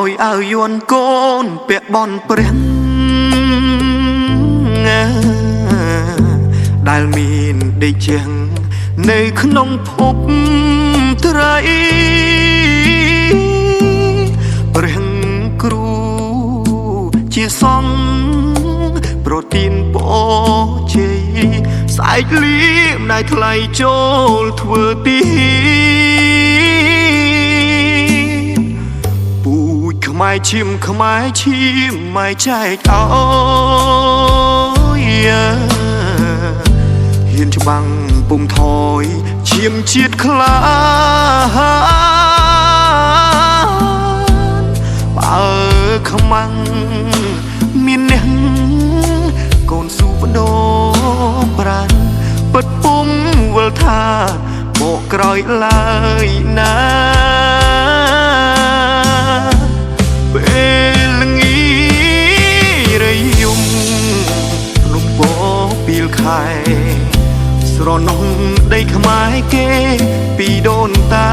ឲ្យយួនកូនពាក់បនព្រះដែលមានដេកជាងនៅក្នុងភពត្រីព្រះគ្រូជាសង្ឃប្រទានពរជ័យស្អែកលៀមដែលថ្លៃចូលធ្វើទីពូជខ្មែរឈាមខ្មែរឈាមមិនចែកឲ្យហ៊ានច្បាំងពុំថយឈាមជាតិខ្លាបើខ្មាំងមានអ្នកកូនស៊ូបដោប្រាំងពិតពុំវល់ថាបកក្រោយឡើយណាពេលល្ងារយំភ្នំពោពីលខែស្រណោះដីខ្មែរគេពីដូនតា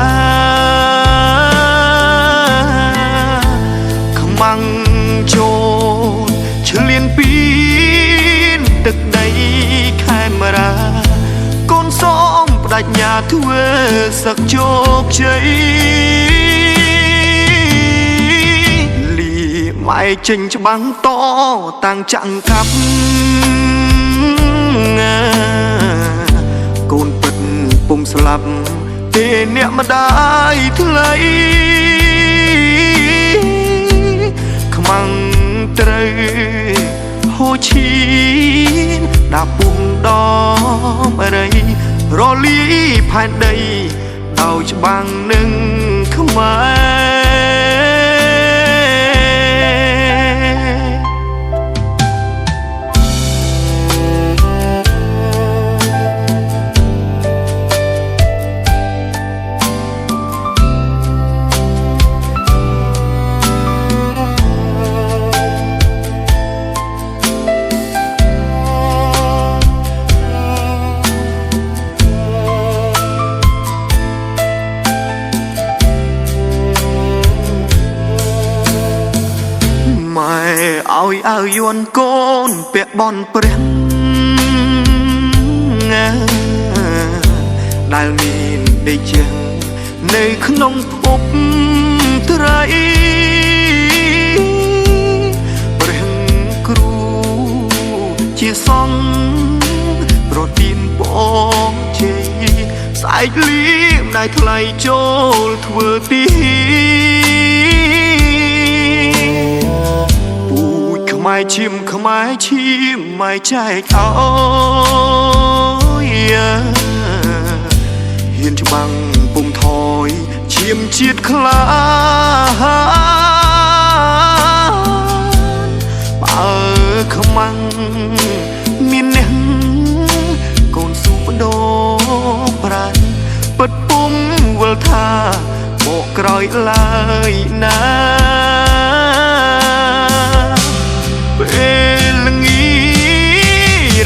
ខ្មាំងចូលឆ្លៀនពីទឹកដីខេមរាកូនសូមបដិញ្ញាធ្វើសឹកជោគជ័យលីម៉ែចេញច្បាំងតតាំងចាំងកាប់កូនពិតពុំស្លាប់ទេអ្នកម្ដាយថ្លៃខ្មាំងត្រូវហូឈីនដាក់ពុំដំអរីរលីផែនដីដោយច្បាំងនឹងខ្មែរឲ្យយួនកូនពាក់បនព្រះដែលមានដេកជាងនៅក្នុងភពត្រីព្រះគ្រូជាសង្ឃប្រទានពរជ័យស្អែកលៀមដែលថ្លៃចូលធ្វើទីខ្មែរឈាមខ្មែរឈាមមិនចែកឲ្យហ៊ានច្បាំងពុំថយឈាមជាតិខ្លាបើខ្មាំងមានអ្នកកូនស៊ូបដោប្រាំងពិតពុំវល់ថាបកក្រោយឡើយណាពេលល្ងា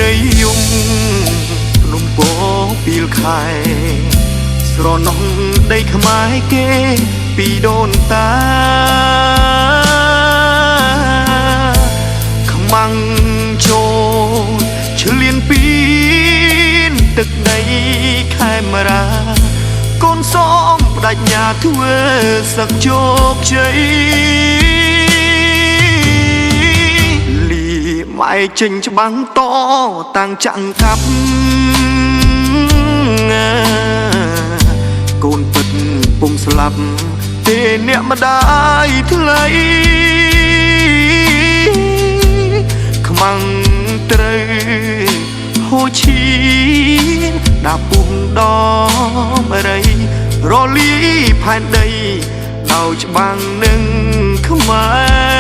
រយំភ្នំពោពីលខែស្រណោះដីខ្មែរគេពីដូនតាខ្មាំងចូលឆ្លៀនពីទឹកដីខេមរាកូនសូមបដិញ្ញាធ្វើសឹកជោគជ័យម៉ែចេញច្បាំងតតាំងចាំងកាប់កូនពិតពុំស្លាប់ទេអ្នកម្ដាយថ្លៃខ្មាំងត្រូវហូឈីនដាក់ពុំដំអរីរលីផែនដីដោយច្បាំងនឹងខ្មែរ